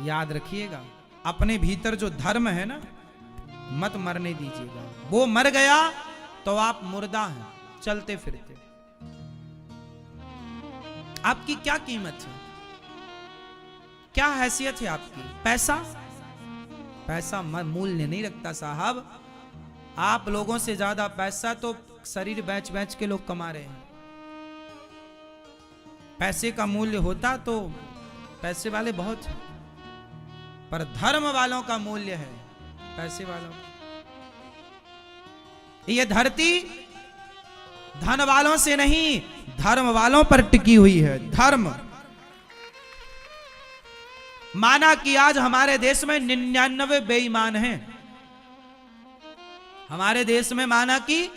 याद रखिएगा, अपने भीतर जो धर्म है ना, मत मरने दीजिएगा। वो मर गया तो आप मुर्दा हैं, चलते फिरते। आपकी क्या कीमत है, क्या हैसियत है आपकी? पैसा, पैसा मूल्य नहीं रखता साहब। आप लोगों से ज्यादा पैसा तो शरीर बेच बेच के लोग कमा रहे हैं। पैसे का मूल्य होता तो पैसे वाले बहुत हैं, पर धर्म वालों का मूल्य है पैसे वालों। ये धरती धन वालों से नहीं, धर्म वालों पर टिकी हुई है। धर्म माना कि आज हमारे देश में 99 बेईमान हैं। हमारे देश में माना कि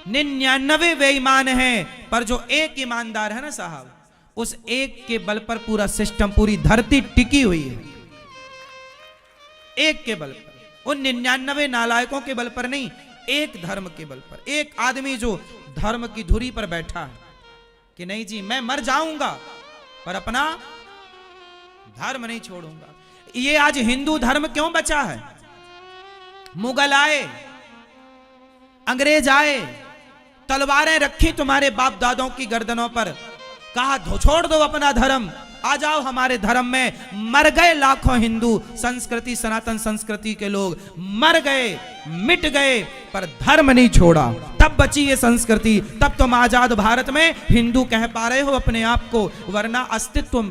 99 बेईमान हैं, पर जो एक ईमानदार है ना साहब, उस एक के बल पर पूरा सिस्टम, पूरी धरती टिकी हुई है। एक के बल पर, उन 99 नालायकों के बल पर नहीं, एक धर्म के बल पर। एक आदमी जो धर्म की धुरी पर बैठा है कि नहीं जी मैं मर जाऊंगा पर अपना धर्म नहीं छोड़ूंगा। ये आज हिंदू धर्म क्यों बचा है? मुगल आए, अंग्रेज आए, तलवारें रखी तुम्हारे बाप दादों की गर्दनों पर, कहा छोड़ दो अपना धर्म, आ जाओ हमारे धर्म में। मर गए लाखों हिंदू संस्कृति, सनातन संस्कृति के लोग मर गए, मिट गए, पर धर्म नहीं छोड़ा। तब बची ये संस्कृति, तब तुम आजाद भारत में हिंदू कह पा रहे हो अपने आप को, वरना अस्तित्व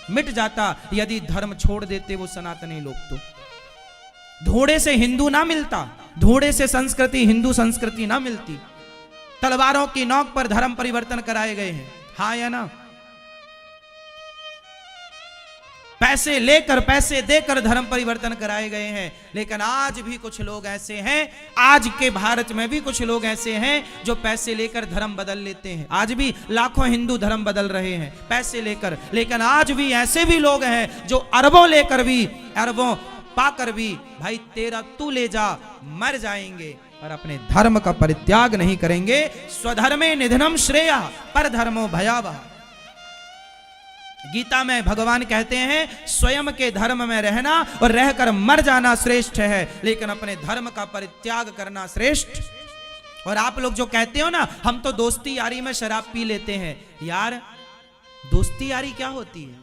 मिट जाता यदि धर्म छोड़ देते वो सनातनी लोग। तो घोड़े से हिंदू ना मिलता, घोड़े से संस्कृति, हिंदू संस्कृति ना मिलती। तलवारों की नोक पर धर्म परिवर्तन कराए गए हैं, हाँ या ना? पैसे लेकर, पैसे देकर धर्म परिवर्तन कराए गए हैं। लेकिन आज भी कुछ लोग ऐसे हैं, आज के भारत में भी कुछ लोग ऐसे हैं जो पैसे लेकर धर्म बदल लेते हैं। आज भी लाखों हिंदू धर्म बदल रहे हैं पैसे लेकर। लेकिन आज भी ऐसे भी लोग हैं जो अरबों लेकर भी, अरबों पाकर भी, भाई तेरा तू ले जा, मर जाएंगे और अपने धर्म का परित्याग नहीं करेंगे। स्वधर्मे निधनम श्रेयः परधर्मो भयावह। गीता में भगवान कहते हैं स्वयं के धर्म में रहना और रहकर मर जाना श्रेष्ठ है, लेकिन अपने धर्म का परित्याग करना श्रेष्ठ। और आप लोग जो कहते हो ना हम तो दोस्ती यारी में शराब पी लेते हैं, यार दोस्ती यारी क्या होती है?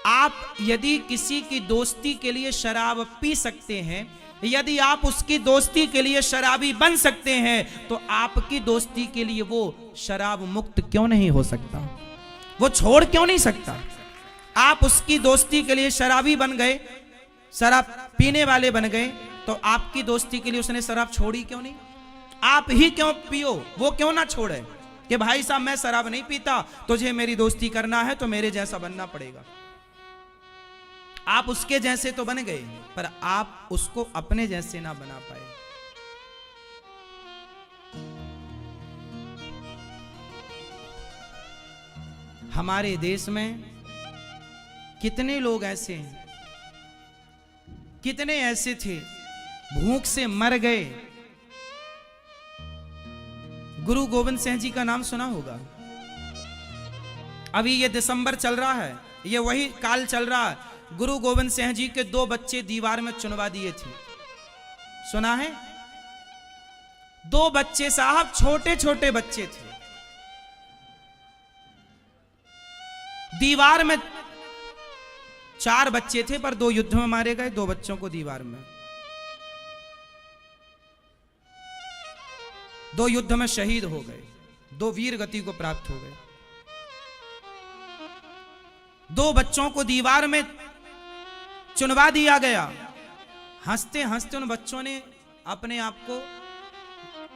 आप यदि किसी की दोस्ती के लिए शराब पी सकते हैं, यदि आप उसकी दोस्ती के लिए शराबी बन सकते हैं, तो आपकी दोस्ती के लिए वो शराब मुक्त क्यों नहीं हो सकता? वो छोड़ क्यों नहीं सकता? आप उसकी दोस्ती के लिए शराबी बन गए, शराब पीने वाले बन गए, तो आपकी दोस्ती के लिए उसने शराब छोड़ी क्यों नहीं? आप ही क्यों पियो, वो क्यों ना छोड़े कि भाई साहब मैं शराब नहीं पीता, तुझे मेरी दोस्ती करना है तो मेरे जैसा बनना पड़ेगा। आप उसके जैसे तो बन गए, पर आप उसको अपने जैसे ना बना पाए। हमारे देश में कितने लोग ऐसे हैं, कितने ऐसे थे भूख से मर गए। गुरु गोविंद सिंह जी का नाम सुना होगा। अभी ये दिसंबर चल रहा है, ये वही काल चल रहा है। गुरु गोविंद सिंह जी के 2 बच्चे दीवार में चुनवा दिए थे, सुना है? 2 बच्चे साहब, छोटे छोटे बच्चे थे, दीवार में। 4 बच्चे थे पर 2 युद्ध में मारे गए, 2 बच्चों को दीवार में, 2 युद्ध में शहीद हो गए, 2 वीर गति को प्राप्त हो गए। 2 बच्चों को दीवार में चुनवा दिया गया। हंसते हंसते उन बच्चों ने अपने आप को,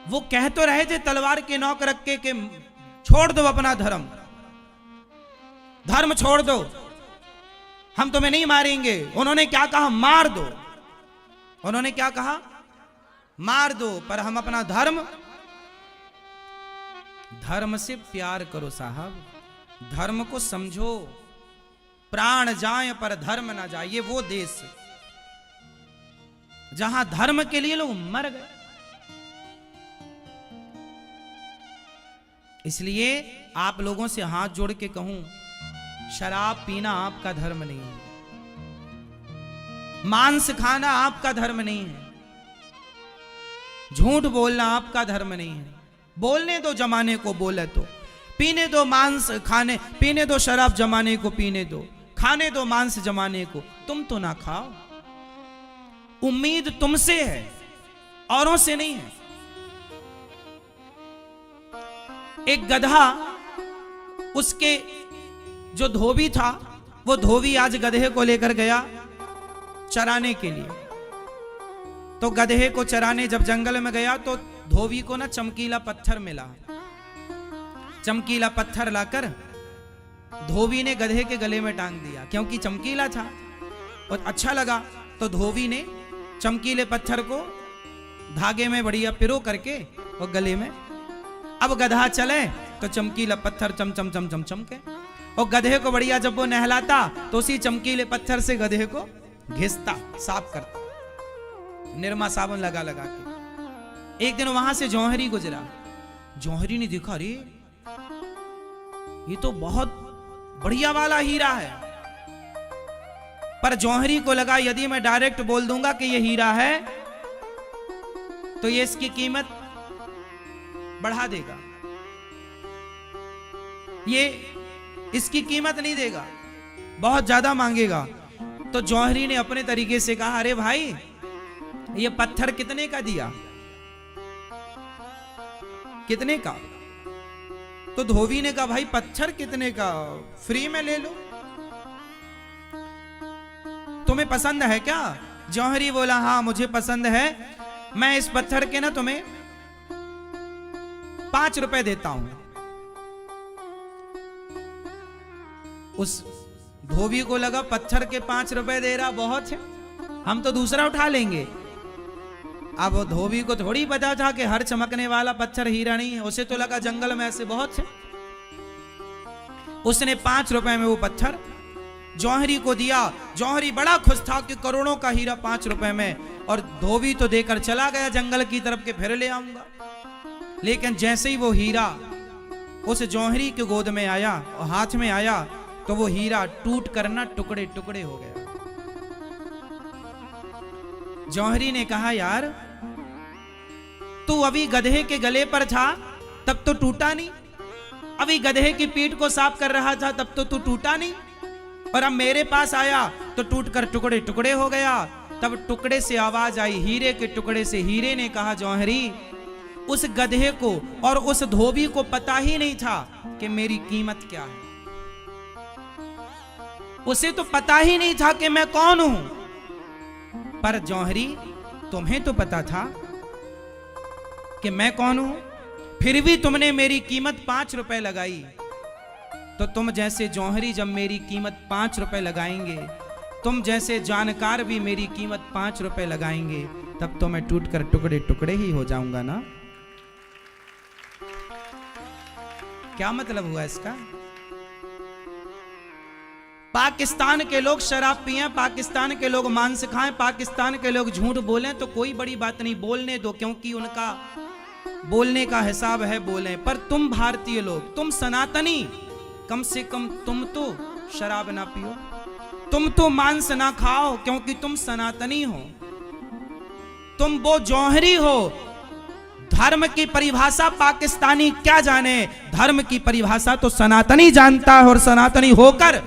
वो कह तो रहे थे तलवार के नोक रख के कि छोड़ दो अपना धर्म, धर्म छोड़ दो, हम तुम्हें नहीं मारेंगे। उन्होंने क्या कहा? मार दो। उन्होंने क्या कहा? मार दो, पर हम अपना धर्म, धर्म से प्यार करो साहब, धर्म को समझो। प्राण जाए पर धर्म ना जाए, ये वो देश जहां धर्म के लिए लोग मर गए। इसलिए आप लोगों से हाथ जोड़ के कहूं, शराब पीना आपका धर्म नहीं है। मांस खाना आपका धर्म नहीं है, झूठ बोलना आपका धर्म नहीं है। बोलने दो जमाने को बोले तो, पीने दो मांस खाने, पीने दो शराब जमाने को पीने दो, खाने दो मांस जमाने को, तुम तो ना खाओ। उम्मीद तुमसे है, औरों से नहीं है। एक गधा, उसके जो धोबी था, वो धोबी आज गधे को लेकर गया चराने के लिए। तो गधे को चराने जब जंगल में गया तो धोबी को ना चमकीला पत्थर मिला। चमकीला पत्थर लाकर धोबी ने गधे के गले में टांग दिया, क्योंकि चमकीला था और अच्छा लगा। तो धोबी ने चमकीले पत्थर को धागे में बढ़िया पिरो करके और गले में, अब गधा चले तो चमकीला पत्थर चम चम चम चम चमके, और गधे को बढ़िया जब वो नहलाता तो उसी चमकीले पत्थर से गधे को घिसता, साफ करता, निरमा साबुन लगा लगा के। एक दिन वहां से जौहरी गुजरा। जौहरी ने देखा, अरे ये तो बहुत बढ़िया वाला हीरा है। पर जौहरी को लगा यदि मैं डायरेक्ट बोल दूंगा कि ये हीरा है तो ये इसकी कीमत बढ़ा देगा, ये इसकी कीमत नहीं देगा, बहुत ज्यादा मांगेगा। तो जौहरी ने अपने तरीके से कहा, अरे भाई ये पत्थर कितने का दिया, कितने का? तो धोबी ने कहा, भाई पत्थर कितने का, फ्री में ले लो, तुम्हें पसंद है क्या? जौहरी बोला, हाँ मुझे पसंद है, मैं इस पत्थर के ना तुम्हें 5 रुपए देता हूं। उस धोबी को लगा पत्थर के 5 रुपए दे रहा बहुत है, हम तो दूसरा उठा लेंगे। अब धोबी को थोड़ी पता था कि हर चमकने वाला पत्थर हीरा नहीं है, उसे तो लगा जंगल में ऐसे बहुत है। उसने 5 रुपए में वो पत्थर जौहरी को दिया। जौहरी बड़ा खुश था कि करोड़ों का हीरा 5 रुपए में, और धोबी तो देकर चला गया जंगल की तरफ के फिर ले आऊंगा। लेकिन जैसे ही वो हीरा उस जौहरी के गोद में आया और हाथ में आया तो वो हीरा टूट कर ना टुकड़े टुकड़े हो गया। जौहरी ने कहा, यार तू अभी गधे के गले पर था तब तो टूटा नहीं, अभी गधे की पीठ को साफ कर रहा था तब तो तू टूटा नहीं, और अब मेरे पास आया तो टूटकर टुकड़े टुकड़े हो गया। तब टुकड़े से आवाज आई, हीरे के टुकड़े से। हीरे ने कहा, जौहरी उस गधे को और उस धोबी को पता ही नहीं था कि मेरी कीमत क्या है, उसे तो पता ही नहीं था कि मैं कौन हूं। पर जौहरी तुम्हें तो पता था कि मैं कौन हूं, फिर भी तुमने मेरी कीमत 5 रुपए लगाई। तो तुम जैसे जौहरी जब मेरी कीमत 5 रुपए लगाएंगे, तुम जैसे जानकार भी मेरी कीमत 5 रुपए लगाएंगे, तब तो मैं टूट कर टुकड़े टुकड़े ही हो जाऊंगा ना। क्या मतलब हुआ इसका? पाकिस्तान के लोग शराब पिए, पाकिस्तान के लोग मांस खाएं, पाकिस्तान के लोग झूठ बोलें तो कोई बड़ी बात नहीं, बोलने दो, क्योंकि उनका बोलने का हिसाब है, बोलें। पर तुम भारतीय लोग, तुम सनातनी, कम से कम तुम तो शराब ना पियो, तुम तो मांस ना खाओ, क्योंकि तुम सनातनी हो, तुम वो जौहरी हो। धर्म की परिभाषा पाकिस्तानी क्या जाने, धर्म की परिभाषा तो सनातनी जानता है। और सनातनी होकर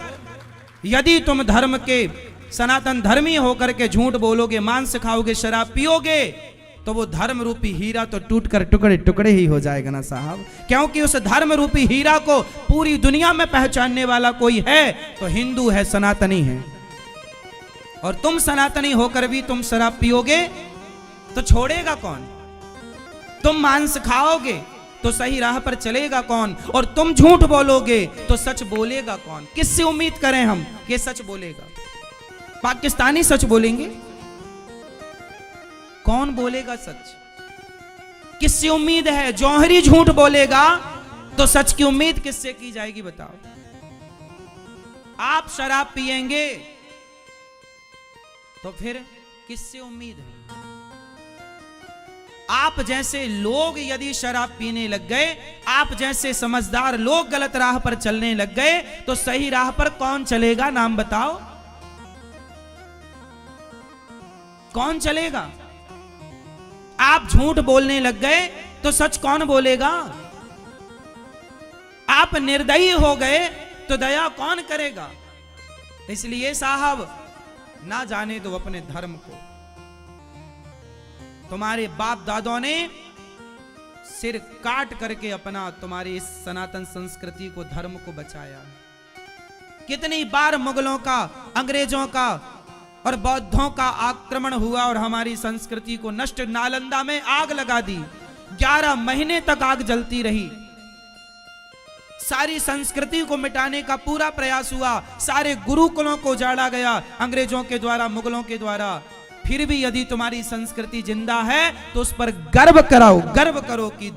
यदि तुम धर्म के सनातन धर्मी होकर के झूठ बोलोगे, मांस खाओगे, शराब पियोगे, तो वो धर्म रूपी हीरा तो टूट कर टुकड़े टुकड़े ही हो जाएगा ना साहब। क्योंकि उस धर्म रूपी हीरा को पूरी दुनिया में पहचानने वाला कोई है तो हिंदू है, सनातनी है। और तुम सनातनी होकर भी तुम शराब पियोगे तो छोड़ेगा कौन? तुम मांस खाओगे तो सही राह पर चलेगा कौन? और तुम झूठ बोलोगे तो सच बोलेगा कौन? किससे उम्मीद करें हम कि सच बोलेगा? पाकिस्तानी सच बोलेंगे? कौन बोलेगा सच? किससे उम्मीद है? जौहरी झूठ बोलेगा तो सच की उम्मीद किससे की जाएगी बताओ? आप शराब पिएंगे तो फिर किससे उम्मीद है? आप जैसे लोग यदि शराब पीने लग गए, आप जैसे समझदार लोग गलत राह पर चलने लग गए, तो सही राह पर कौन चलेगा? नाम बताओ। कौन चलेगा? आप झूठ बोलने लग गए तो सच कौन बोलेगा? आप निर्दयी हो गए तो दया कौन करेगा? इसलिए साहब, ना जाने दो अपने धर्म को। तुम्हारे बाप दादों ने सिर काट करके अपना तुम्हारी इस सनातन संस्कृति को, धर्म को बचाया। कितनी बार मुगलों का, अंग्रेजों का और बौद्धों का आक्रमण हुआ और हमारी संस्कृति को नष्ट। नालंदा में आग लगा दी, 11 महीने तक आग जलती रही। सारी संस्कृति को मिटाने का पूरा प्रयास हुआ, सारे गुरुकुलों को उजाड़ा गया अंग्रेजों के द्वारा, मुगलों के द्वारा। फिर भी यदि तुम्हारी संस्कृति जिंदा है तो उस पर गर्व कराओ, गर्व करो कि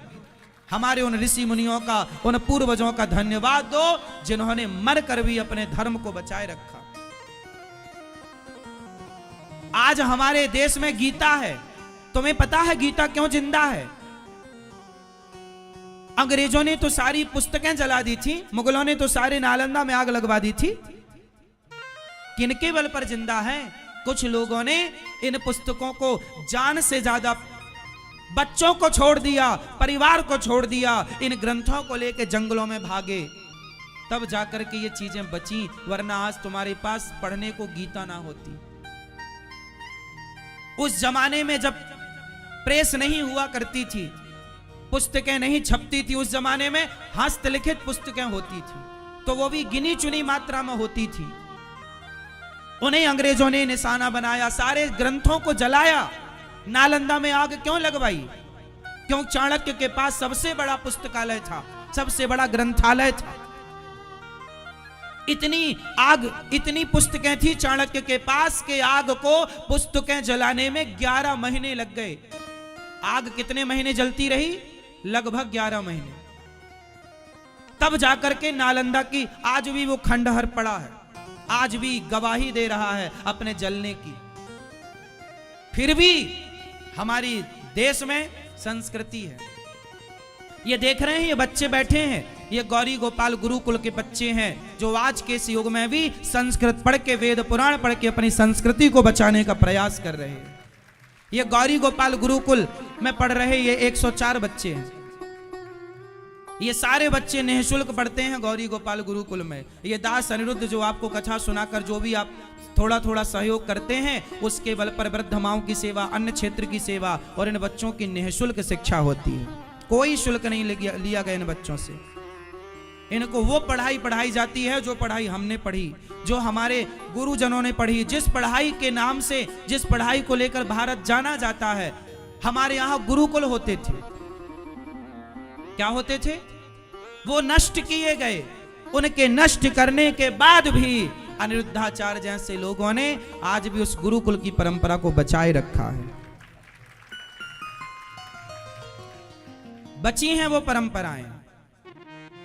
हमारे उन ऋषि मुनियों का, उन पूर्वजों का धन्यवाद दो जिन्होंने मरकर भी अपने धर्म को बचाए रखा। आज हमारे देश में गीता है। तुम्हें पता है गीता क्यों जिंदा है? अंग्रेजों ने तो सारी पुस्तकें जला दी थी, मुगलों ने तो सारे नालंदा में आग लगवा दी थी। किनके बल पर जिंदा है? कुछ लोगों ने इन पुस्तकों को जान से ज्यादा बच्चों को छोड़ दिया, परिवार को छोड़ दिया, इन ग्रंथों को लेकर जंगलों में भागे, तब जाकर के ये चीजें बची। वरना आज तुम्हारे पास पढ़ने को गीता ना होती। उस जमाने में जब प्रेस नहीं हुआ करती थी, पुस्तकें नहीं छपती थी, उस जमाने में हस्तलिखित पुस्तकें होती थी, तो वो भी गिनी चुनी मात्रा में होती थी। उन्हें अंग्रेजों ने निशाना बनाया, सारे ग्रंथों को जलाया। नालंदा में आग क्यों लगवाई? क्यों? चाणक्य के पास सबसे बड़ा पुस्तकालय था, सबसे बड़ा ग्रंथालय था। इतनी आग, इतनी पुस्तकें थी चाणक्य के पास के आग को, पुस्तकें जलाने में 11 महीने लग गए। आग कितने महीने जलती रही? लगभग 11 महीने। तब जाकर के नालंदा की आज भी वो खंडहर पड़ा है, आज भी गवाही दे रहा है अपने जलने की। फिर भी हमारी देश में संस्कृति है। ये देख रहे हैं, ये बच्चे बैठे हैं, ये गौरी गोपाल गुरुकुल के बच्चे हैं जो आज के इस युग में भी संस्कृत पढ़ के, वेद पुराण पढ़ के अपनी संस्कृति को बचाने का प्रयास कर रहे हैं। ये गौरी गोपाल गुरुकुल में पढ़ रहे ये 104 बच्चे हैं। ये सारे बच्चे निःशुल्क पढ़ते हैं गौरी गोपाल गुरुकुल में। ये दास अनिरुद्ध जो आपको कथा सुनाकर जो भी आप थोड़ा थोड़ा सहयोग करते हैं, उसके बल पर वृद्ध माओं की सेवा, अन्य क्षेत्र की सेवा और इन बच्चों की निःशुल्क शिक्षा होती है। कोई शुल्क नहीं लिया गया इन बच्चों से। इनको वो पढ़ाई पढ़ाई जाती है जो पढ़ाई हमने पढ़ी, जो हमारे गुरुजनों ने पढ़ी, जिस पढ़ाई के नाम से, जिस पढ़ाई को लेकर भारत जाना जाता है। हमारे यहां गुरुकुल होते थे। क्या होते थे? वो नष्ट किए गए। उनके नष्ट करने के बाद भी अनिरुद्धाचार्य जैसे लोगों ने आज भी उस गुरुकुल की परंपरा को बचाए रखा है। बची हैं वो परंपराएं।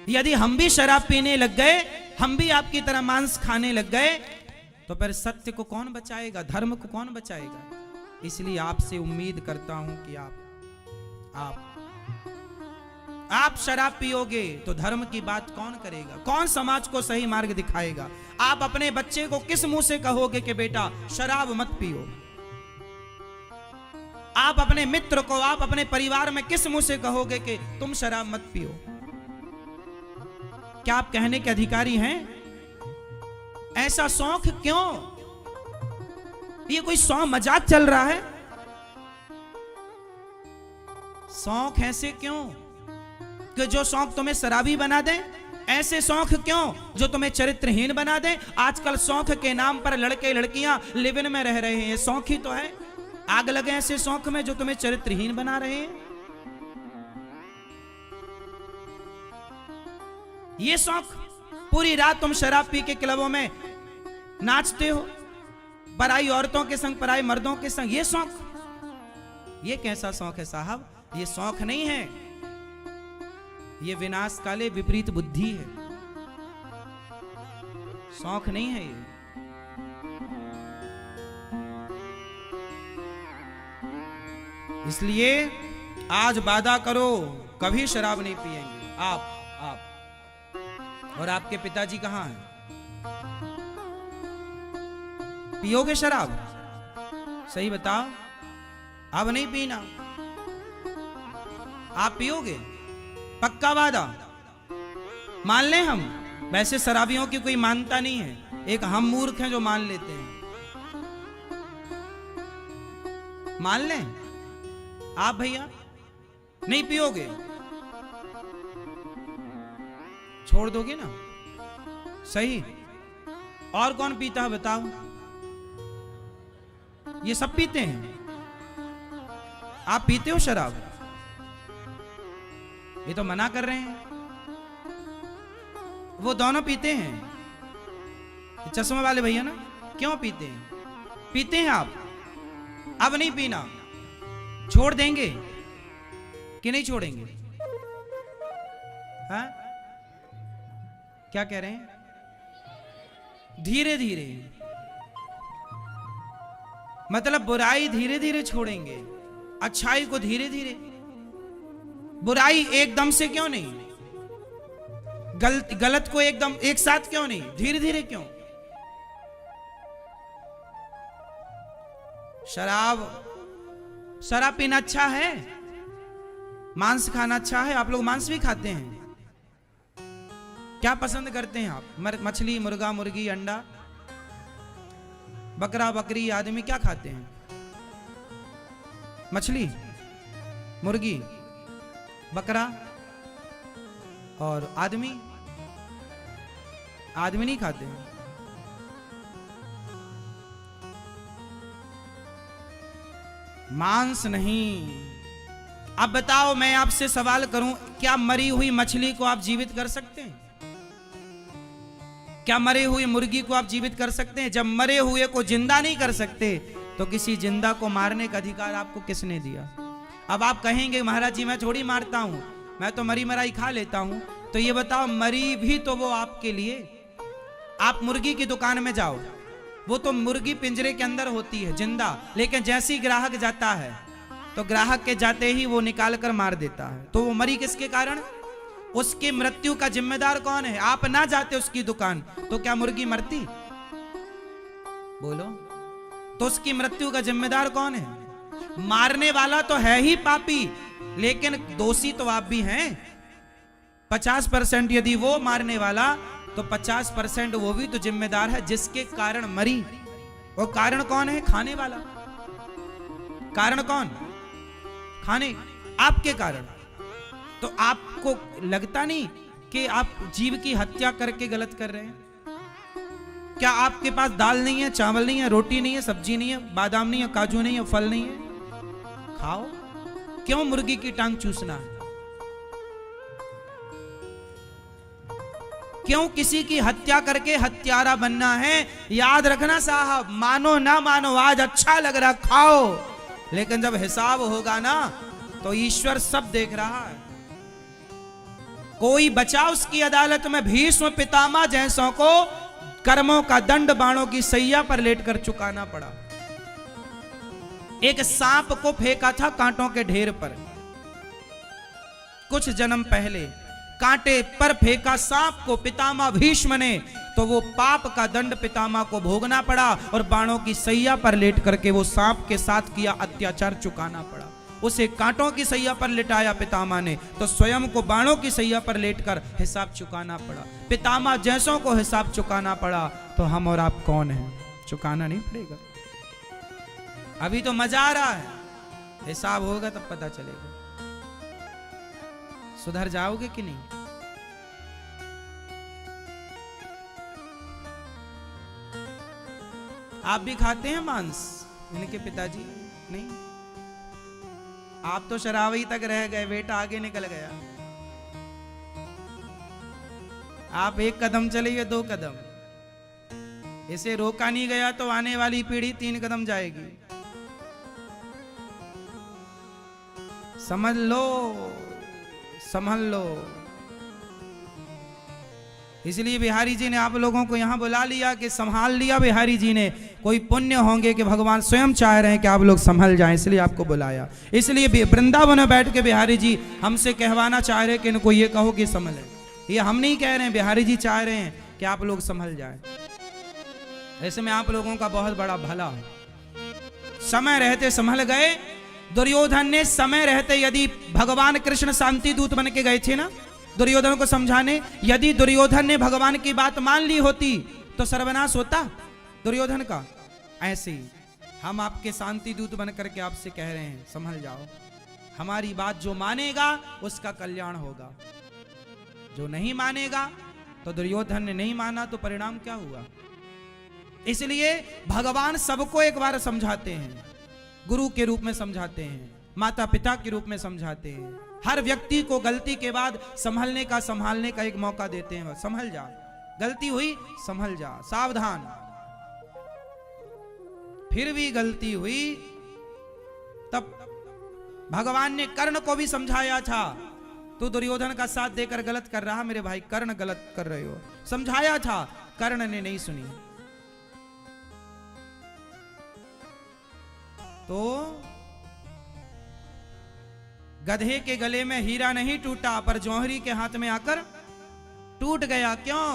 यदि हम भी शराब पीने लग गए, हम भी आपकी तरह मांस खाने लग गए, तो फिर सत्य को कौन बचाएगा? धर्म को कौन बचाएगा? इसलिए आपसे उम्मीद करता हूं कि आप शराब पियोगे तो धर्म की बात कौन करेगा? कौन समाज को सही मार्ग दिखाएगा? आप अपने बच्चे को किस मुंह से कहोगे कि बेटा शराब मत पियो? आप अपने मित्र को, आप अपने परिवार में किस मुंह से कहोगे कि तुम शराब मत पियो? क्या आप कहने के अधिकारी हैं? ऐसा शौक क्यों? ये कोई शौक मजाक चल रहा है? शौक ऐसे क्यों कि जो शौक तुम्हें शराबी बना दे? ऐसे शौक क्यों जो तुम्हें चरित्रहीन बना दे? आजकल शौक के नाम पर लड़के लड़कियां लिव इन में रह रहे हैं। ये शौक ही तो है। आग लगे ऐसे शौक में जो तुम्हें चरित्रहीन बना रहे हैं। ये शौक, पूरी रात तुम शराब पी के क्लबों में नाचते हो, पराई औरतों के संग, पराई मर्दों के संग, ये शौक, ये कैसा शौक है साहब? ये शौक नहीं है, ये विनाश काले विपरीत बुद्धि है। शौक नहीं है ये। इसलिए आज वादा करो कभी शराब नहीं पिएंगे। आप और आपके पिताजी कहां हैं? पियोगे शराब? सही बताओ, अब नहीं पीना। आप पियोगे? पक्का वादा? मान लें हम? वैसे शराबियों की कोई मानता नहीं है, एक हम मूर्ख हैं जो मान लेते हैं। मान लें? आप भैया नहीं पियोगे? छोड़ दोगे ना? सही। और कौन पीता है बताओ? ये सब पीते हैं। आप पीते हो शराब? ये तो मना कर रहे हैं। वो दोनों पीते हैं, चश्मे वाले भैया ना। क्यों पीते हैं? पीते हैं आप? अब नहीं पीना, छोड़ देंगे कि नहीं छोड़ेंगे? हाँ, क्या कह रहे हैं? धीरे धीरे, मतलब बुराई धीरे धीरे छोड़ेंगे, अच्छाई को धीरे धीरे। बुराई एकदम से क्यों नहीं? गलत को एकदम एक साथ क्यों नहीं? धीरे धीरे क्यों? शराब पीना अच्छा है, मांस खाना अच्छा है। आप लोग मांस भी खाते हैं? क्या पसंद करते हैं आप? मछली, मुर्गा, मुर्गी, अंडा, बकरा, बकरी? आदमी क्या खाते हैं? मछली, मुर्गी, बकरा। और आदमी नहीं खाते हैं। मांस नहीं। अब बताओ, मैं आपसे सवाल करूं, क्या मरी हुई मछली को आप जीवित कर सकते हैं? क्या मरे हुई मुर्गी को आप जीवित कर सकते हैं? जब मरे हुए को जिंदा नहीं कर सकते तो किसी जिंदा को मारने का अधिकार आपको किसने दिया? अब आप कहेंगे महाराज जी मैं थोड़ी मारता हूं, मैं तो मरी मराई खा लेता हूं। तो ये बताओ, मरी भी तो वो आपके लिए। आप मुर्गी की दुकान में जाओ, वो तो मुर्गी पिंजरे के अंदर होती है जिंदा, लेकिन जैसे ही ग्राहक जाता है तो ग्राहक के जाते ही वो निकाल कर मार देता है। तो वो मरी किसके कारण? उसकी मृत्यु का जिम्मेदार कौन है? आप ना जाते उसकी दुकान तो क्या मुर्गी मरती? बोलो। तो उसकी मृत्यु का जिम्मेदार कौन है? मारने वाला तो है ही पापी, लेकिन दोषी तो आप भी हैं। 50% यदि वो मारने वाला, तो 50% वो भी तो जिम्मेदार है जिसके कारण मरी। वो कारण कौन है? खाने वाला। कारण कौन? खाने, आपके कारण। तो आपको लगता नहीं कि आप जीव की हत्या करके गलत कर रहे हैं? क्या आपके पास दाल नहीं है, चावल नहीं है, रोटी नहीं है, सब्जी नहीं है, बादाम नहीं है, काजू नहीं है, फल नहीं है? खाओ। क्यों मुर्गी की टांग चूसना है? क्यों किसी की हत्या करके हत्यारा बनना है? याद रखना साहब, मानो ना मानो, आज अच्छा लग रहा खाओ, लेकिन जब हिसाब होगा ना तो ईश्वर सब देख रहा है। कोई बचा उसकी अदालत में? भीष्म पितामह जैसों को कर्मों का दंड बाणों की सैया पर लेटकर चुकाना पड़ा। एक सांप को फेंका था कांटों के ढेर पर, कुछ जन्म पहले कांटे पर फेंका सांप को पितामह भीष्म ने, तो वो पाप का दंड पितामह को भोगना पड़ा और बाणों की सैया पर लेट करके वो सांप के साथ किया अत्याचार चुकाना पड़ा। उसे कांटों की सैया पर लिटाया पितामह ने, तो स्वयं को बाणों की सैया पर लेटकर हिसाब चुकाना पड़ा। पितामह जैसों को हिसाब चुकाना पड़ा, तो हम और आप कौन हैं? चुकाना नहीं पड़ेगा? अभी तो मजा आ रहा है, हिसाब होगा तब पता चलेगा। सुधर जाओगे कि नहीं? आप भी खाते हैं मांस? इनके पिताजी नहीं। आप तो शराबी तक रह गए, बेटा आगे निकल गया। आप एक कदम चले, ये 2 कदम। इसे रोका नहीं गया तो आने वाली पीढ़ी 3 कदम जाएगी। समझ लो, संभल लो। इसलिए बिहारी जी ने आप लोगों को यहां बुला लिया कि संभाल लिया बिहारी जी ने। कोई पुण्य होंगे कि भगवान स्वयं चाह रहे हैं कि आप लोग संभल जाएं, इसलिए आपको बुलाया। इसलिए वृंदावन में बैठ के बिहारी जी हमसे कहवाना चाह रहे हैं कि इनको ये कहो कि संभले। ये हम नहीं कह रहे हैं, बिहारी जी चाह रहे हैं कि आप लोग संभल जाएं। ऐसे में आप लोगों का बहुत बड़ा भला है। समय रहते संभल गए। दुर्योधन ने समय रहते, यदि भगवान कृष्ण शांति दूत बन के गए थे ना दुर्योधन को समझाने, यदि दुर्योधन ने भगवान की बात मान ली होती तो सर्वनाश होता दुर्योधन का। ऐसे ही हम आपके शांति दूत बन करके आपसे कह रहे हैं, संभल जाओ। हमारी बात जो मानेगा उसका कल्याण होगा, जो नहीं मानेगा, तो दुर्योधन ने नहीं माना तो परिणाम क्या हुआ। इसलिए भगवान सबको एक बार समझाते हैं, गुरु के रूप में समझाते हैं, माता पिता के रूप में समझाते हैं। हर व्यक्ति को गलती के बाद संभलने का, संभालने का एक मौका देते हैं। संभल जा, गलती हुई संभल जा, सावधान। फिर भी गलती हुई तब भगवान ने कर्ण को भी समझाया था, तू दुर्योधन का साथ देकर गलत कर रहा मेरे भाई, कर्ण गलत कर रहे हो, समझाया था, कर्ण ने नहीं सुनी। तो गधे के गले में हीरा नहीं टूटा, पर जौहरी के हाथ में आकर टूट गया। क्यों?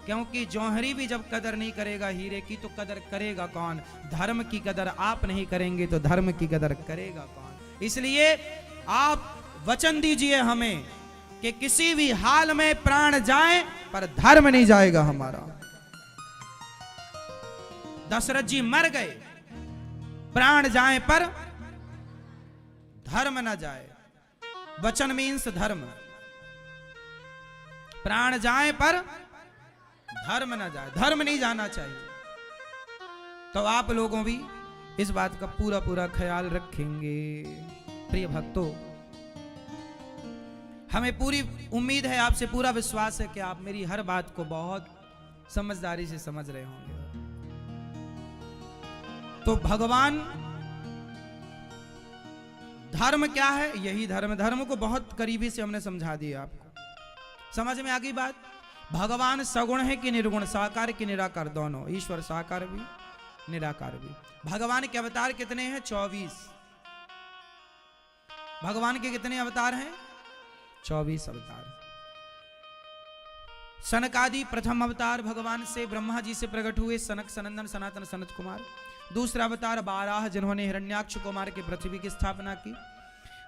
क्योंकि जौहरी भी जब कदर नहीं करेगा हीरे की तो कदर करेगा कौन? धर्म की कदर आप नहीं करेंगे तो धर्म की कदर करेगा कौन? इसलिए आप वचन दीजिए हमें कि किसी भी हाल में प्राण जाए पर धर्म नहीं जाएगा हमारा। दशरथ जी मर गए, प्राण जाए पर धर्म न जाए। वचन मीन्स धर्म। प्राण जाए पर धर्म न जाए, धर्म नहीं जाना चाहिए। तो आप लोगों भी इस बात का पूरा पूरा ख्याल रखेंगे। प्रिय भक्तों, हमें पूरी उम्मीद है, आपसे पूरा विश्वास है कि आप मेरी हर बात को बहुत समझदारी से समझ रहे होंगे। तो भगवान, धर्म क्या है? यही धर्म। धर्म को बहुत करीबी से हमने समझा दिया आपको, समझ में आ गई बात। भगवान सगुण है कि निर्गुण, साकार कि निराकार, दोनों। ईश्वर साकार भी निराकार भी। भगवान के अवतार कितने हैं? 24। भगवान के कितने अवतार हैं? 24 अवतार। सनकादि प्रथम अवतार भगवान से, ब्रह्मा जी से प्रकट हुए, सनक सनंदन सनातन सनत कुमार। दूसरा अवतार बाराह, जिन्होंने हिरण्याक्ष को मार के पृथ्वी की स्थापना की।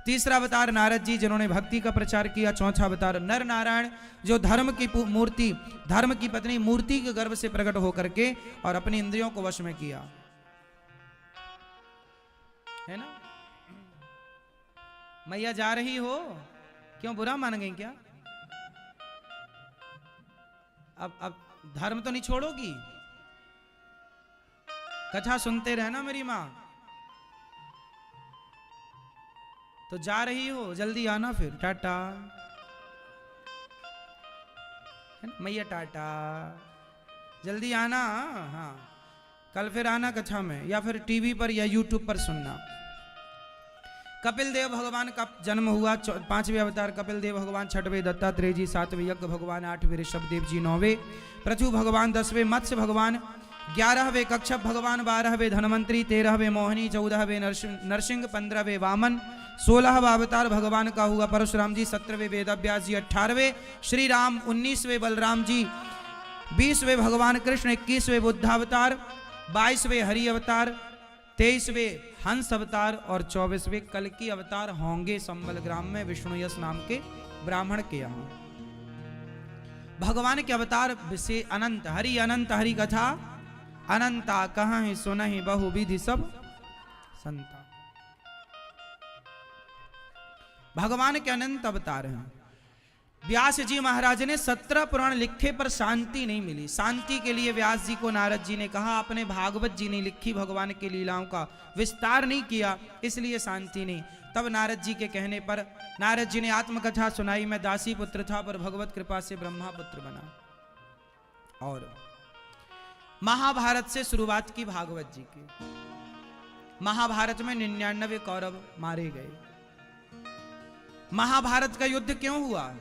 तीसरा अवतार नारद जी, जिन्होंने भक्ति का प्रचार किया। चौथा अवतार नर नारायण, जो धर्म की मूर्ति, धर्म की पत्नी मूर्ति के गर्भ से प्रकट होकर के और अपनी इंद्रियों को वश में किया, है ना। मैया जा रही हो, क्यों बुरा मान गई क्या? अब धर्म तो नहीं छोड़ोगी? कथा सुनते रहना मेरी माँ। तो जा रही हो, जल्दी आना फिर, टाटा। मैया टाटा, जल्दी आना। हाँ, कल फिर आना कथा में, या फिर टीवी पर या यूट्यूब पर सुनना। कपिल देव भगवान का जन्म हुआ, 5वें अवतार कपिल देव भगवान, 6वें दत्तात्रेय जी, 7वें यज्ञ भगवान, 8वें ऋषभ देव जी, 9वें पृथु भगवान, 10वें मत्स्य भगवान, 11वें कच्छप भगवान, 12वें धनवंतरी, 13वें मोहिनी, 14वें नरसिंह, 15वें वामन, 16वां अवतार भगवान का हुआ परशुराम जी, 17वें वेदव्यास जी, 18वें श्री राम, 19वें बलराम जी, 20वें भगवान कृष्ण, 21वें बुद्धावतार, 22वें हरि अवतार, 23वें हंस अवतार और 24वें कल्कि अवतार होंगे संबल ग्राम में विष्णु यश नाम के ब्राह्मण के यहाँ। भगवान के अवतार से अनंत, हरि अनंत हरि कथा अनंता, कहाँ सुनहि बहु विधि सब संता। भगवान के अनंत अवतार हैं। व्यास जी महाराज ने 17 पुराण लिखे पर शांति नहीं मिली। शांति के लिए व्यास जी को नारद जी ने कहा, आपने भागवत जी नहीं लिखी, भगवान की लीलाओं का विस्तार नहीं किया, इसलिए शांति नहीं। तब नारद जी के कहने पर नारद जी ने आत्मकथा सुनाई, मैं दासी पुत्र था पर भगवत कृपा से ब्रह्मा पुत्र बना। और महाभारत से शुरुआत की भागवत जी की। महाभारत में 99 कौरव मारे गए। महाभारत का युद्ध क्यों हुआ?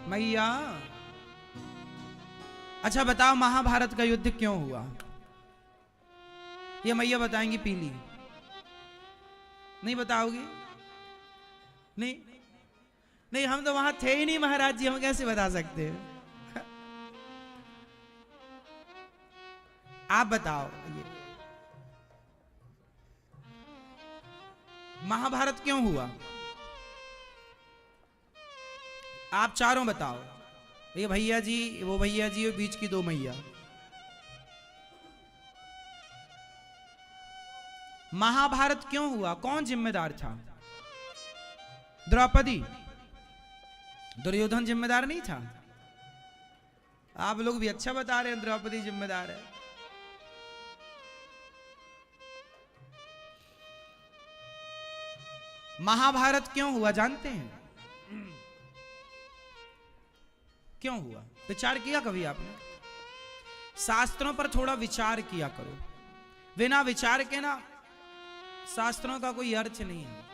मैया, अच्छा बताओ, महाभारत का युद्ध क्यों हुआ? ये मैया बताएंगी। पीली नहीं बताओगी? नहीं नहीं, हम तो वहां थे ही नहीं महाराज जी, हम कैसे बता सकते हैं? आप बताओ ये महाभारत क्यों हुआ? आप चारों बताओ, ये भैया जी, वो भैया जी, वो बीच की दो मैया। महाभारत क्यों हुआ? कौन जिम्मेदार था? द्रौपदी? दुर्योधन जिम्मेदार नहीं था? आप लोग भी अच्छा बता रहे हैं, द्रौपदी जिम्मेदार है। महाभारत क्यों हुआ जानते हैं? क्यों हुआ? विचार किया कभी आपने? शास्त्रों पर थोड़ा विचार किया करो। बिना विचार के ना शास्त्रों का कोई अर्थ नहीं है।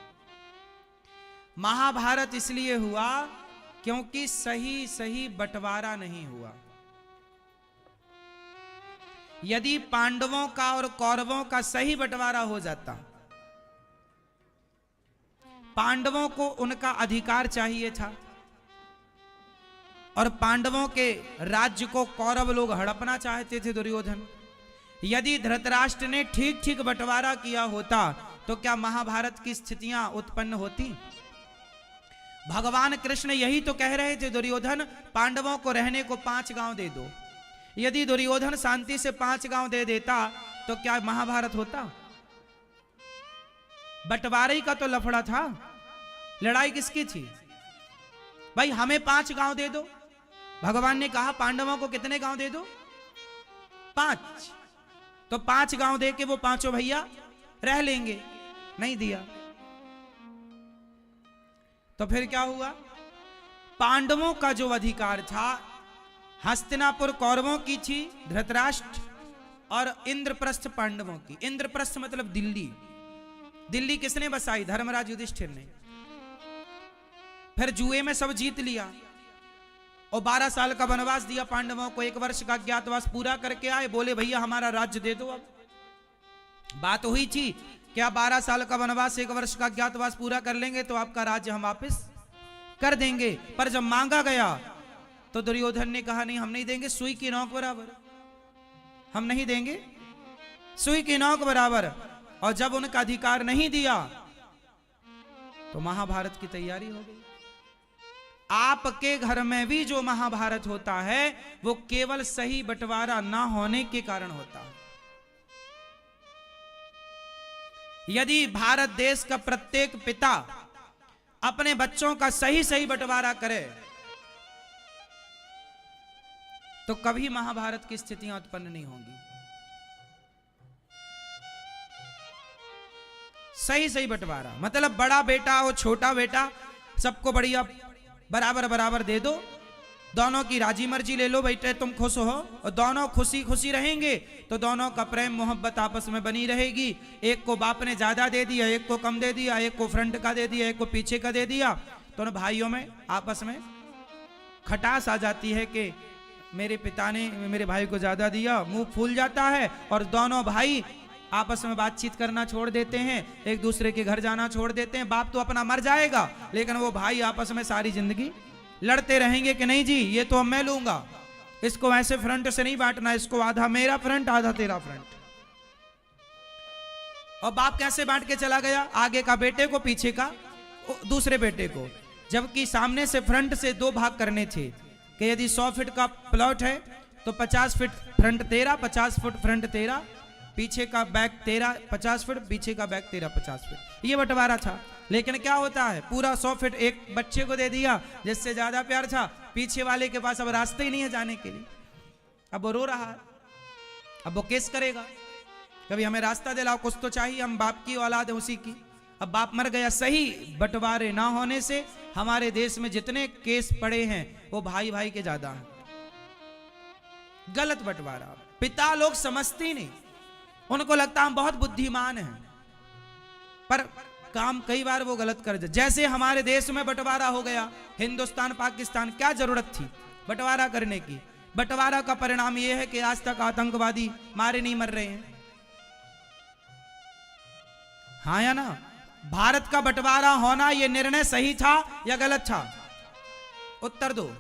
महाभारत इसलिए हुआ क्योंकि सही बंटवारा नहीं हुआ। यदि पांडवों का और कौरवों का सही बंटवारा हो जाता, पांडवों को उनका अधिकार चाहिए था और पांडवों के राज्य को कौरव लोग हड़पना चाहते थे, दुर्योधन। यदि धृतराष्ट्र ने ठीक ठीक बंटवारा किया होता तो क्या महाभारत की स्थितियां उत्पन्न होती? भगवान कृष्ण यही तो कह रहे थे, दुर्योधन पांडवों को रहने को 5 गांव दे दो। यदि दुर्योधन शांति से 5 गांव दे देता तो क्या महाभारत होता? बंटवारे का तो लफड़ा था। लड़ाई किसकी थी? भाई हमें 5 गांव दे दो। भगवान ने कहा पांडवों को कितने गांव दे दो? 5। तो 5 गांव दे के वो पांचों भैया रह लेंगे। नहीं दिया तो फिर क्या हुआ? पांडवों का जो अधिकार था, हस्तिनापुर कौरवों की थी, धृतराष्ट्र, और इंद्रप्रस्थ पांडवों की। इंद्रप्रस्थ मतलब दिल्ली। दिल्ली किसने बसाई? धर्मराज युधिष्ठिर ने। फिर जुए में सब जीत लिया और 12 साल का वनवास दिया पांडवों को। 1 वर्ष का अज्ञातवास पूरा करके आए, बोले भैया हमारा राज्य दे दो। अब बात हुई थी क्या 12 साल का वनवास 1 वर्ष का अज्ञातवास पूरा कर लेंगे तो आपका राज्य हम वापस कर देंगे। पर जब मांगा गया तो दुर्योधन ने कहा नहीं, हम नहीं देंगे, सुई की नोक बराबर हम नहीं देंगे, सुई की नोक बराबर। और जब उनका अधिकार नहीं दिया तो महाभारत की तैयारी हो गई। आपके घर में भी जो महाभारत होता है वो केवल सही बंटवारा ना होने के कारण होता है। यदि भारत देश का प्रत्येक पिता अपने बच्चों का सही बंटवारा करे तो कभी महाभारत की स्थितियां उत्पन्न नहीं होंगी। सही बंटवारा मतलब बड़ा बेटा और छोटा बेटा सबको बढ़िया बराबर दे दो। दोनों की राजी मर्जी ले लो, बेटे तुम खुश हो, और दोनों खुशी रहेंगे तो दोनों का प्रेम मोहब्बत आपस में बनी रहेगी। एक को बाप ने ज्यादा दे दिया, एक को कम दे दिया, एक को फ्रंट का दे दिया, एक को पीछे का दे दिया, तो उन भाइयों में आपस में खटास आ जाती है कि मेरे पिता ने मेरे भाई को ज्यादा दिया, मुंह फूल जाता है और दोनों भाई आपस में बातचीत करना छोड़ देते हैं, एक दूसरे के घर जाना छोड़ देते हैं। बाप तो अपना मर जाएगा लेकिन वो भाई आपस में सारी जिंदगी लड़ते रहेंगे कि नहीं जी ये तो मैं लूंगा, इसको ऐसे फ्रंट से नहीं बांटना, इसको आधा मेरा फ्रंट आधा तेरा फ्रंट। और बाप कैसे बांट के चला गया? आगे का बेटे को, पीछे का दूसरे बेटे को, जबकि सामने से फ्रंट से 2 भाग करने थे कि यदि 100 फीट का प्लॉट है तो 50 फीट फ्रंट तेरा, 50 फुट फ्रंट तेरा, पीछे का बैक तेरा 50 फीट, पीछे का बैक तेरा 50 फीट। ये बंटवारा था। लेकिन क्या होता है, पूरा 100 फीट एक बच्चे को दे दिया जिससे ज्यादा प्यार था, पीछे वाले के पास अब रास्ते ही नहीं है जाने के लिए। अब वो रो रहा है, अब वो केस करेगा, कभी हमें रास्ता दिलाओ, कुछ तो चाहिए, हम बाप की औलाद है उसी की। अब बाप मर गया। सही बंटवारे ना होने से हमारे देश में जितने केस पड़े हैं वो भाई भाई के ज्यादा हैं। गलत बंटवारा। पिता लोग समझते ही नहीं, उनको लगता हम बहुत बुद्धिमान हैं, पर काम कई बार वो गलत कर दे। जैसे हमारे देश में बंटवारा हो गया, हिंदुस्तान पाकिस्तान, क्या जरूरत थी बंटवारा करने की? बंटवारा का परिणाम ये है कि आज तक आतंकवादी मारे नहीं मर रहे हैं। हाँ या ना? भारत का बंटवारा होना ये निर्णय सही था या गलत था? उत्तर दो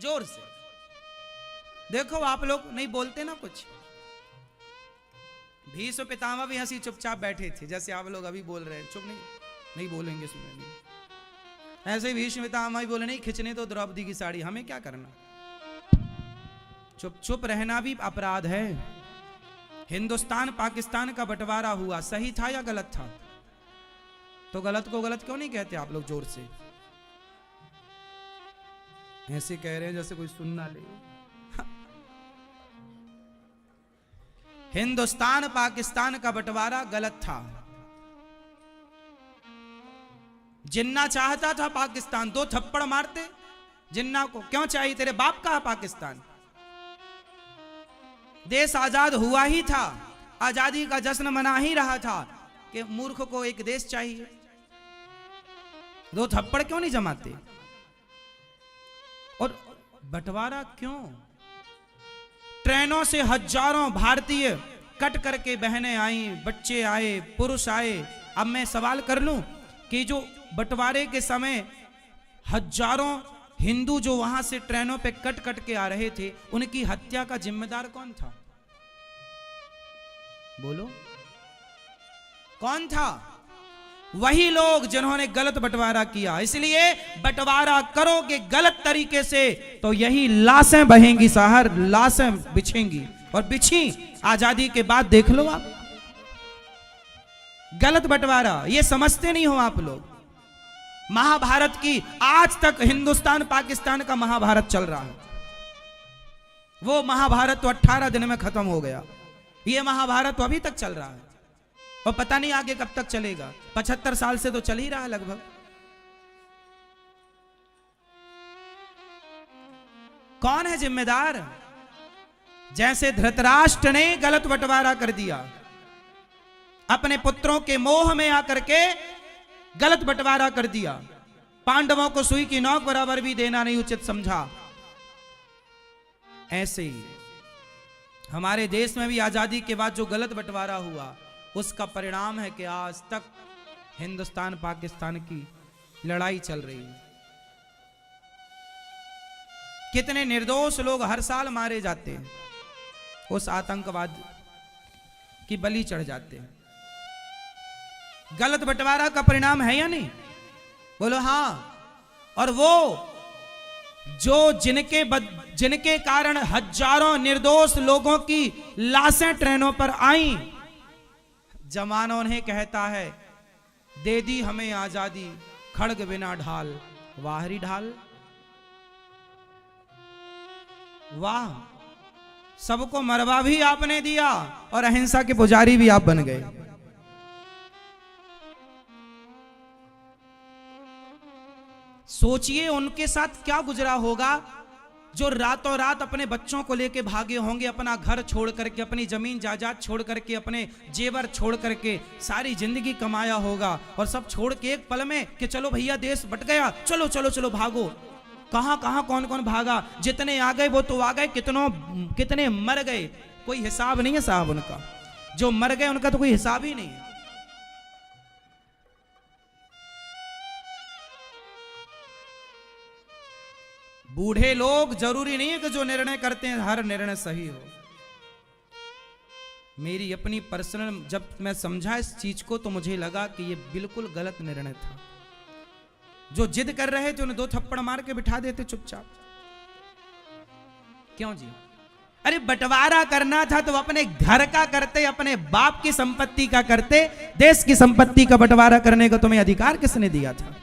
जोर से। देखो आप लोग नहीं बोलते ना कुछ, भीष्म पितामह भी हंसी चुपचाप बैठे थे, जैसे आप लोग अभी बोल रहे हैं, चुप नहीं बोलेंगे, सुनेंगे। ऐसे ही भीष्म पितामह भी बोले नहीं खिंचने तो द्रौपदी की साड़ी, हमें क्या करना। चुप चुप रहना भी अपराध है। हिंदुस्तान पाकिस्तान का बंटवारा हुआ, सही था या गलत था? तो गलत को गलत क्यों नहीं कहते आप लोग जोर से? ऐसे कह रहे हैं जैसे कोई सुन ना ले। हिंदुस्तान पाकिस्तान का बंटवारा गलत था। जिन्ना चाहता था पाकिस्तान, 2 थप्पड़ मारते जिन्ना को। क्यों चाहिए? तेरे बाप का है पाकिस्तान। देश आजाद हुआ ही था, आजादी का जश्न मना ही रहा था कि मूर्ख को एक देश चाहिए। 2 थप्पड़ क्यों नहीं जमाते? और बंटवारा क्यों? ट्रेनों से हजारों भारतीय कट करके बहनें आई, बच्चे आए, पुरुष आए। अब मैं सवाल कर लूं कि जो बंटवारे के समय हजारों हिंदू जो वहां से ट्रेनों पे कट कट के आ रहे थे, उनकी हत्या का जिम्मेदार कौन था? बोलो कौन था? वही लोग जिन्होंने गलत बंटवारा किया। इसलिए बंटवारा करोगे गलत तरीके से तो यही लाशें बहेंगी साहर, लाशें बिछेंगी। और बिछी आजादी के बाद देख लो आप। गलत बंटवारा ये समझते नहीं हो आप लोग। महाभारत की आज तक हिंदुस्तान पाकिस्तान का महाभारत चल रहा है। वो महाभारत तो 18 दिन में खत्म हो गया, ये महाभारत तो अभी तक चल रहा है और पता नहीं आगे कब तक चलेगा। 75 साल से तो चल ही रहा है लगभग। कौन है जिम्मेदार? जैसे धृतराष्ट्र ने गलत बंटवारा कर दिया, अपने पुत्रों के मोह में आकर के गलत बंटवारा कर दिया। पांडवों को सुई की नोक बराबर भी देना नहीं उचित समझा। ऐसे ही हमारे देश में भी आजादी के बाद जो गलत बंटवारा हुआ, उसका परिणाम है कि आज तक हिंदुस्तान पाकिस्तान की लड़ाई चल रही है। कितने निर्दोष लोग हर साल मारे जाते हैं, उस आतंकवाद की बलि चढ़ जाते हैं। गलत बंटवारा का परिणाम है या नहीं? बोलो हाँ। और वो जो जिनके कारण हजारों निर्दोष लोगों की लाशें ट्रेनों पर आईं, जमाना उन्हें कहता है दे दी हमें आजादी, खड़ग बिना ढाल, वाहरी ढाल। वाह, सबको मरवा भी आपने दिया और अहिंसा के पुजारी भी आप बन गए। सोचिए उनके साथ क्या गुजरा होगा जो रातों रात अपने बच्चों को लेके भागे होंगे, अपना घर छोड़ करके, अपनी जमीन जायदाद छोड़ करके, अपने जेवर छोड़ करके, सारी जिंदगी कमाया होगा और सब छोड़ के एक पल में कि चलो भैया देश बट गया, चलो चलो चलो भागो। कहां कहां कौन कौन भागा? जितने आ गए वो तो आ गए, कितने मर गए कोई हिसाब नहीं है साहब उनका। जो मर गए उनका तो कोई हिसाब ही नहीं है। बूढ़े लोग जरूरी नहीं है कि जो निर्णय करते हैं हर निर्णय सही हो। मेरी अपनी पर्सनल, जब मैं समझा इस चीज को तो मुझे लगा कि ये बिल्कुल गलत निर्णय था। जो जिद कर रहे थे उन्हें 2 थप्पड़ मार के बिठा देते चुपचाप। क्यों जी? अरे बंटवारा करना था तो अपने घर का करते, अपने बाप की संपत्ति का करते। देश की संपत्ति का बंटवारा करने का तुम्हें अधिकार किसने दिया था?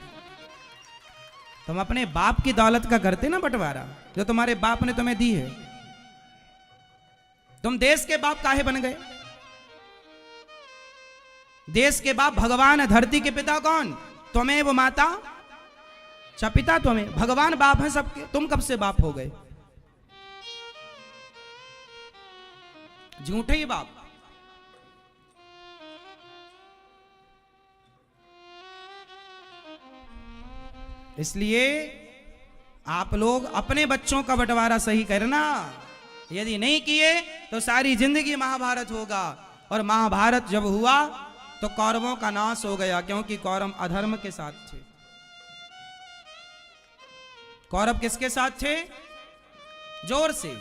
तुम अपने बाप की दौलत का करते ना बंटवारा, जो तुम्हारे बाप ने तुम्हें दी है। तुम देश के बाप काहे बन गए? देश के बाप भगवान है, धरती के पिता कौन? तुम्हें वो माता, अच्छा पिता तुम्हें, भगवान बाप है सबके। तुम कब से बाप हो गए? झूठे ही बाप। इसलिए आप लोग अपने बच्चों का बंटवारा सही करना। यदि नहीं किए तो सारी जिंदगी महाभारत होगा। और महाभारत जब हुआ तो कौरवों का नाश हो गया, क्योंकि कौरव अधर्म के साथ थे। कौरव किसके साथ थे? जोर से।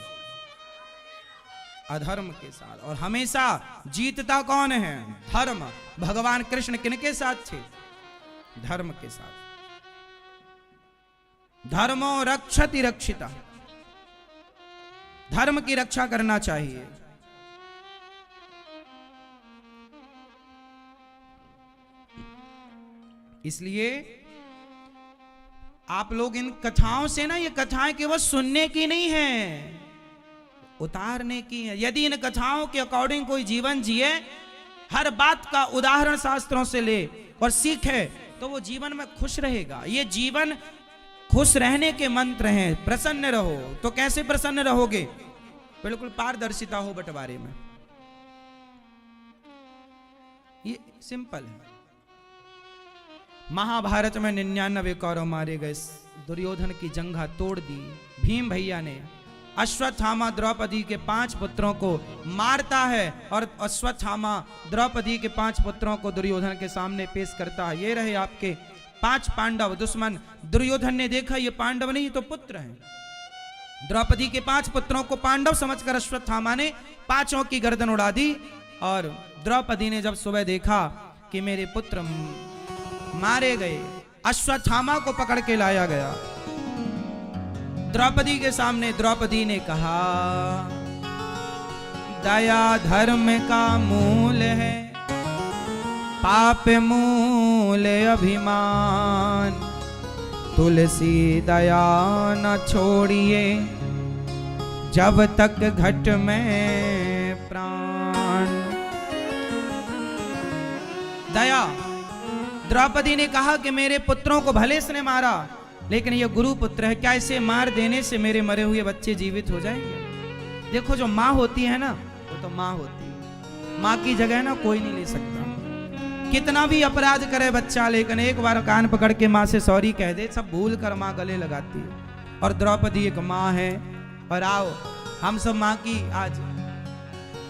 अधर्म के साथ। और हमेशा जीतता कौन है? धर्म। भगवान कृष्ण किनके साथ थे? धर्म के साथ। धर्मो रक्षति रक्षिता, धर्म की रक्षा करना चाहिए। इसलिए आप लोग इन कथाओं से ना, ये कथाएं केवल सुनने की नहीं है, उतारने की है। यदि इन कथाओं के अकॉर्डिंग कोई जीवन जिए, हर बात का उदाहरण शास्त्रों से ले और सीखे, तो वो जीवन में खुश रहेगा। ये जीवन खुश रहने के मंत्र हैं। प्रसन्न रहो। तो कैसे प्रसन्न रहोगे? बिल्कुल पारदर्शिता हो बंटवारे में। ये सिंपल है। महाभारत में 99 कौरव मारे गए, दुर्योधन की जंघा तोड़ दी। भीम भैया ने अश्वत्थामा द्रौपदी के 5 पुत्रों को मारता है और अश्वत्थामा द्रौपदी के 5 पुत्रों को दुर्योधन के सामने पेश करता है। ये रहे आपके 5 पांडव। दुश्मन दुर्योधन ने देखा ये पांडव नहीं, तो पुत्र हैं। द्रौपदी के 5 पुत्रों को पांडव समझकर अश्वत्थामा ने 5 की गर्दन उड़ा दी। और द्रौपदी ने जब सुबह देखा कि मेरे पुत्र मारे गए, अश्वत्थामा को पकड़ के लाया गया। द्रौपदी के सामने द्रौपदी ने कहा, दया धर्म का मूल है, पाप मूल अभिमान, तुलसी दया न छोड़िए, जब तक घट में प्राण। दया। द्रौपदी ने कहा कि मेरे पुत्रों को भले इसने मारा, लेकिन ये गुरु पुत्र है, क्या इसे मार देने से मेरे मरे हुए बच्चे जीवित हो जाएंगे? देखो, जो माँ होती है ना, वो तो माँ होती है। माँ की जगह ना कोई नहीं ले सकता। कितना भी अपराध करे बच्चा, लेकिन एक बार कान पकड़ के माँ से सॉरी कह दे, सब भूल कर माँ गले लगाती है। और द्रौपदी एक माँ है। और आओ हम सब माँ की आज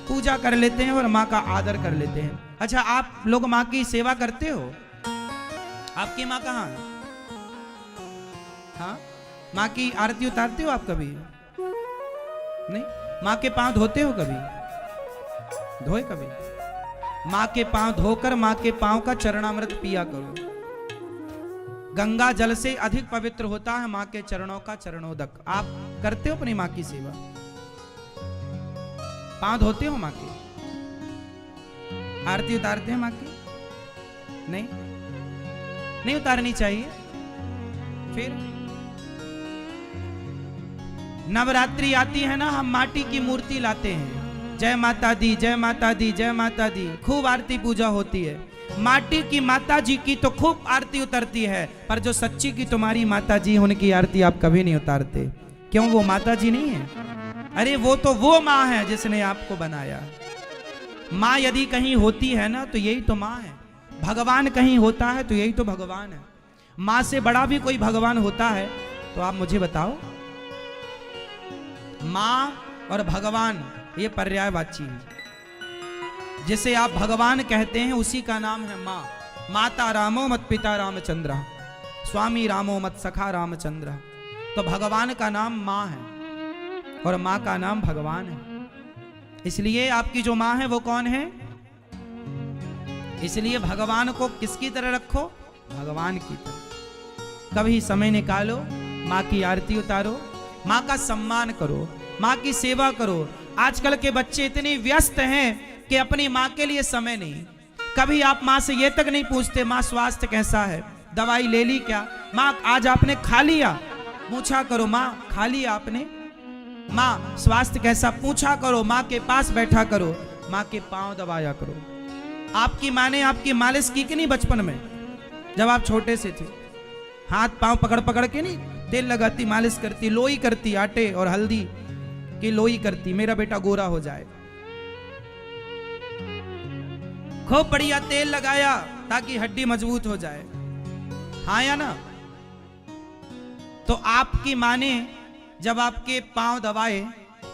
पूजा कर लेते हैं और माँ का आदर कर लेते हैं। अच्छा, आप लोग माँ की सेवा करते हो? आपकी माँ कहाँ है? हाँ, माँ की आरती उतारते हो आप कभी? नहीं। माँ के पांव धोते हो कभी? धोए कभी? माँ के पांव धोकर माँ के पांव का चरणामृत पिया करो। गंगा जल से अधिक पवित्र होता है माँ के चरणों का चरणोदक। आप करते हो अपनी माँ की सेवा? पांव धोते हो माँ के? आरती उतारते हैं माँ की? नहीं, नहीं उतारनी चाहिए। फिर नवरात्रि आती है ना, हम माटी की मूर्ति लाते हैं। जय माता दी, जय माता दी, जय माता दी, खूब आरती पूजा होती है। माटी की माता जी की तो खूब आरती उतरती है, पर जो सच्ची की तुम्हारी माता जी, उनकी आरती आप कभी नहीं उतारते। क्यों? वो माता जी नहीं है। अरे वो तो वो माँ है जिसने आपको बनाया। माँ यदि कहीं होती है ना, तो यही तो माँ है। भगवान कहीं होता है तो यही तो भगवान है। माँ से बड़ा भी कोई भगवान होता है तो आप मुझे बताओ? माँ और भगवान ये पर्यायवाची है। जिसे आप भगवान कहते हैं उसी का नाम है माँ। माता रामो मत पिता रामचंद्र, स्वामी रामो मत सखा रामचंद्र। तो भगवान का नाम माँ है और माँ का नाम भगवान है। इसलिए आपकी जो माँ है वो कौन है? इसलिए भगवान को किसकी तरह रखो? भगवान की तरह। कभी समय निकालो, माँ की आरती उतारो, माँ का सम्मान करो, माँ की सेवा करो। आजकल के बच्चे इतने व्यस्त हैं कि अपनी माँ के लिए समय नहीं। कभी आप माँ से ये तक नहीं पूछते माँ स्वास्थ्य कैसा है, दवाई ले ली क्या, माँ आज आपने खा लिया, पूछा करो माँ खा लिया आपने, माँ स्वास्थ्य कैसा पूछा करो, माँ के पास बैठा करो, माँ के पांव दबाया करो। आपकी माँ ने आपकी मालिश की कि नहीं बचपन में? जब आप छोटे से थे, हाथ पांव पकड़ पकड़ के नहीं तेल लगाती, मालिश करती, लोई करती, आटे और हल्दी की लोई करती, मेरा बेटा गोरा हो जाए। खूब बढ़िया तेल लगाया ताकि हड्डी मजबूत हो जाए। हाँ या ना? तो आपकी माँ ने जब आपके पांव दबाए,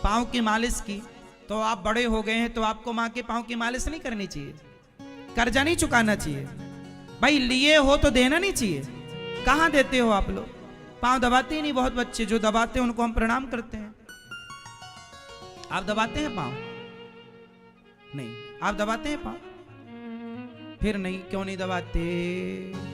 पांव की मालिश की, तो आप बड़े हो गए हैं, तो आपको माँ के पांव की मालिश नहीं करनी चाहिए? कर्जा नहीं चुकाना चाहिए? भाई लिए हो तो देना नहीं चाहिए? कहाँ देते हो आप लोग? पांव दबाते ही नहीं बहुत बच्चे, जो दबाते हैं उनको हम प्रणाम करते हैं। आप दबाते हैं पांव? नहीं। आप दबाते हैं पाँव? फिर नहीं, क्यों नहीं दबाते?